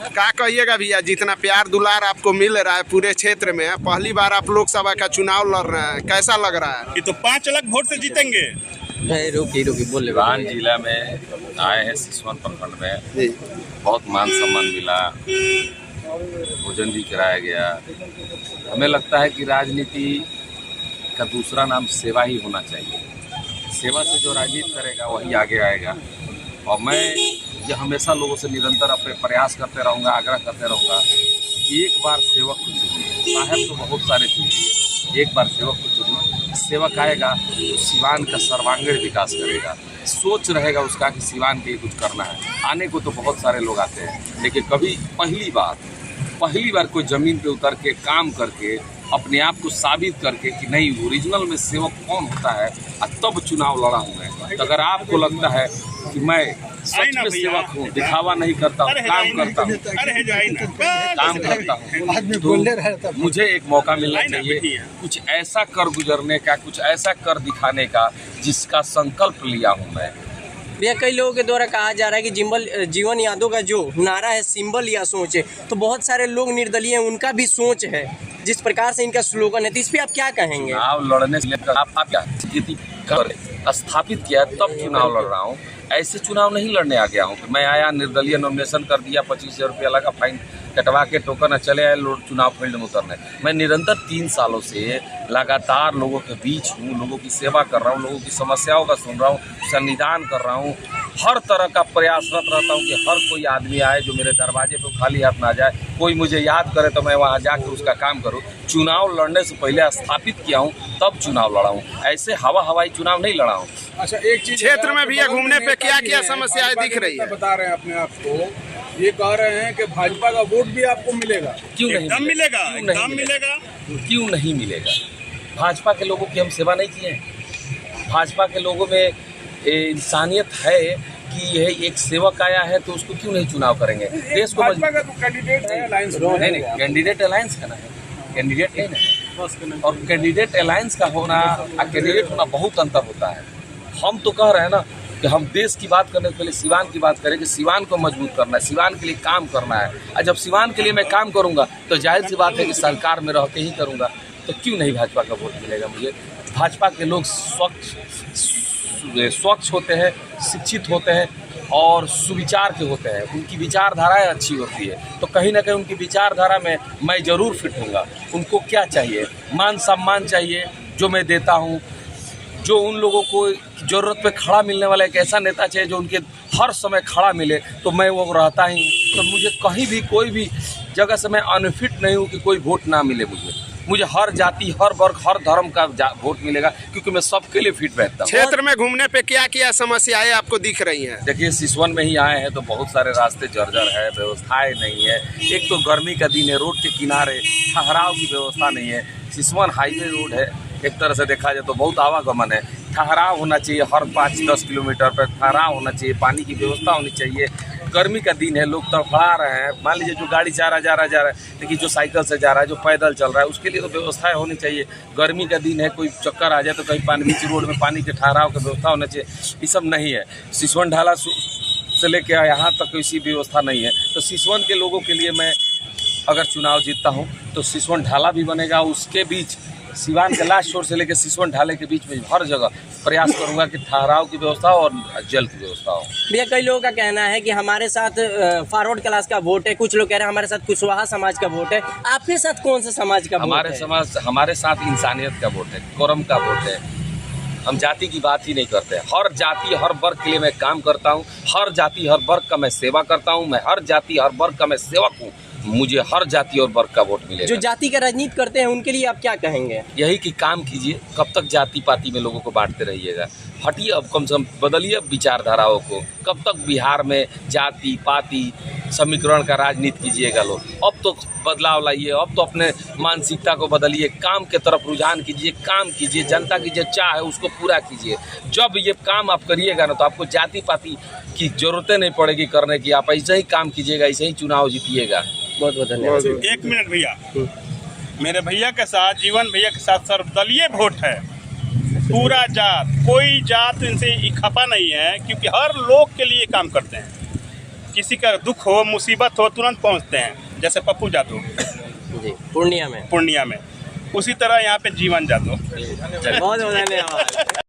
क्या कहिएगा भैया, जितना प्यार दुलार आपको मिल रहा है पूरे क्षेत्र में, पहली बार आप लोकसभा का चुनाव लड़ रहे हैं, कैसा लग रहा है? ये तो 5 लाख वोट से जीतेंगे। रुकी बोले। सिवान जिला में आए हैं, सिसवन प्रखंड में बहुत मान सम्मान मिला, भोजन भी कराया गया। हमें लगता है कि राजनीति का दूसरा नाम सेवा ही होना चाहिए। सेवा से जो राजनीति करेगा वही आगे आएगा। और मैं ये हमेशा लोगों से निरंतर अपने प्रयास करते रहूँगा, आग्रह करते रहूँगा कि एक बार सेवक को चुनिए। साहब तो बहुत सारे चुनिए, एक बार सेवक को चुनिए। सेवक आएगा तो सिवान का सर्वांगीण विकास करेगा। सोच रहेगा उसका कि सिवान के लिए कुछ करना है। आने को तो बहुत सारे लोग आते हैं, लेकिन कभी पहली बार कोई ज़मीन पे उतर के काम करके अपने आप को साबित करके कि नहीं ओरिजिनल में सेवक कौन होता है, और तब चुनाव लड़ा हूँ मैं। तो अगर आपको लगता है कि मैं सच में सेवक हूँ, दिखावा नहीं करता हूँ, काम करता हूँ, तो मुझे एक मौका मिलना चाहिए कुछ ऐसा कर गुजरने का, कुछ ऐसा कर दिखाने का जिसका संकल्प लिया हूँ मैं। भैया कई लोगों के द्वारा कहा जा रहा है कि जीवन यादव का जो नारा है सिंबल या सोच है, तो बहुत सारे लोग निर्दलीय हैं, उनका भी सोच है जिस प्रकार से इनका स्लोगन है, तो इस पर आप क्या कहेंगे? चुनाव लड़ने से लेकर आप क्या स्थिति कर स्थापित किया तब चुनाव लड़ रहा हूँ। ऐसे चुनाव नहीं लड़ने आ गया हूँ कि मैं आया निर्दलीय नॉमिनेशन कर दिया, 25,000 रुपया लगा, फाइन कटवा के टोकन चले आए लोग चुनाव फील्ड में उतरने। मैं निरंतर 3 सालों से लगातार लोगों के बीच हूँ, लोगों की सेवा कर रहा हूँ, लोगों की समस्याओं का सुन रहा हूँ, संविधान कर रहा हूँ। हर तरह का प्रयासरत रहता हूँ कि हर कोई आदमी आए जो मेरे दरवाजे पर खाली हाथ ना जाए। कोई मुझे याद करे तो मैं वहाँ जाकर उसका काम करूँ। चुनाव लड़ने से पहले स्थापित किया हूँ, तब चुनाव लड़ा हूँ। ऐसे हवाई चुनाव नहीं लड़ा हूँ। अच्छा, एक चीज क्षेत्र में भैया घूमने पे क्या क्या समस्याएं दिख रही है? बता रहे हैं अपने आप को, ये कह रहे हैं कि भाजपा का वोट भी आपको मिलेगा। क्यों नहीं मिलेगा? क्यों नहीं मिलेगा? भाजपा के लोगों की हम सेवा नहीं किए हैं। भाजपा के लोगों में इंसानियत है कि यह एक सेवक आया है तो उसको क्यों नहीं चुनाव करेंगे? देश को भाजपा का तो कैंडिडेट है, अलायंस नहीं, कैंडिडेट अलायंस का ना है, कैंडिडेट नहीं है। और कैंडिडेट अलायंस का होना और कैंडिडेट होना बहुत अंतर होता है। हम तो कह रहे हैं ना कि हम देश की बात करने से पहले सिवान की बात करें कि सिवान को मजबूत करना है, सिवान के लिए काम करना है। और जब सिवान के लिए मैं काम करूंगा तो जाहिर सी बात है कि सरकार में रह के ही करूंगा, तो क्यों नहीं भाजपा का वोट मिलेगा मुझे? भाजपा के लोग स्वच्छ होते हैं, शिक्षित होते हैं और सुविचार के होते हैं। उनकी विचारधाराएं अच्छी होती है, तो कहीं ना कहीं उनकी विचारधारा में मैं ज़रूर फिट होऊंगा। उनको क्या चाहिए? मान सम्मान चाहिए जो मैं देता हूँ। जो उन लोगों को ज़रूरत पे खड़ा मिलने वाला एक ऐसा नेता चाहिए जो उनके हर समय खड़ा मिले, तो मैं वो रहता ही हूँ। तो मुझे कहीं भी कोई भी जगह से मैं अनफिट नहीं हूँ कि कोई वोट ना मिले मुझे हर जाति, हर वर्ग, हर धर्म का वोट मिलेगा, क्योंकि मैं सबके लिए फिट बैठता हूँ। क्षेत्र में घूमने पे क्या क्या समस्याएं आपको दिख रही हैं? देखिए, सिसवन में ही आए हैं तो बहुत सारे रास्ते जर्जर है, व्यवस्थाएं नहीं है। एक तो गर्मी का दिन है, रोड के किनारे ठहराव की व्यवस्था नहीं है। सिसवन हाईवे रोड है, एक तरह से देखा जाए तो बहुत आवागमन है। ठहराव होना चाहिए, हर 5-10 किलोमीटर पर ठहराव होना चाहिए, पानी की व्यवस्था होनी चाहिए। गर्मी का दिन है, लोग तड़फड़ा रहे हैं। मान लीजिए जो गाड़ी जा रहा है, लेकिन जो साइकिल से जा रहा है, जो पैदल चल रहा है, उसके लिए तो व्यवस्थाएं होनी चाहिए। गर्मी का दिन है, कोई चक्कर आ जाए तो कहीं पानी बीच रोड में पानी के ठहराव की व्यवस्था होना चाहिए। ये सब नहीं है। सिसवन ढाला से लेके यहाँ तक किसी व्यवस्था नहीं है। तो सिसवन के लोगों के लिए मैं अगर चुनाव जीतता हूँ तो सिसवन ढाला भी बनेगा, उसके बीच सिवान के लास्ट छोर से लेकर सिसवन ढाले के बीच में हर जगह प्रयास करूंगा कि ठहराव की व्यवस्था और जल की व्यवस्था हो। भैया कई लोगों का कहना है कि हमारे साथ फॉरवर्ड क्लास का वोट है, कुछ लोग कह रहे हैं हमारे साथ कुशवाहा समाज का वोट है। आपके साथ कौन सा समाज का वोट है? हमारे साथ इंसानियत का वोट है, कोरम का वोट है। हम जाति की बात ही नहीं करते। हर जाति हर वर्ग के लिए मैं काम करता हूँ, हर जाति हर वर्ग का मैं सेवा करता हूँ। मैं हर जाति हर वर्ग का मैं सेवक हूँ। मुझे हर जाति और वर्ग का वोट मिलेगा। जो जाति का राजनीति करते हैं उनके लिए आप क्या कहेंगे? यही कि काम कीजिए, कब तक जाति पाति में लोगों को बांटते रहिएगा? हटिए, अब कम से कम बदलिए विचारधाराओं को। कब तक बिहार में जाति पाति समीकरण का राजनीति कीजिएगा लोग? अब तो बदलाव लाइए, अब तो अपने मानसिकता को बदलिए, काम के तरफ रुझान कीजिए, काम कीजिए, जनता की जो चाह है उसको पूरा कीजिए। जब ये काम आप करिएगा ना तो आपको जाति पाति की जरूरतें नहीं पड़ेगी करने की। आप ऐसे ही काम कीजिएगा, ऐसे ही चुनाव जीतिएगा। बहुत बहुत धन्यवाद। 1 मिनट भैया, मेरे भैया के साथ, जीवन भैया के साथ सर्वदलीय वोट है। पूरा जात, कोई जात इनसे खफा नहीं है, क्योंकि हर लोग के लिए काम करते हैं। किसी का दुख हो मुसीबत हो तुरंत पहुंचते हैं, जैसे पप्पू जादव जी पूर्णिया में। पूर्णिया में, उसी तरह यहाँ पे जीवन जादव। बहुत बहुत धन्यवाद।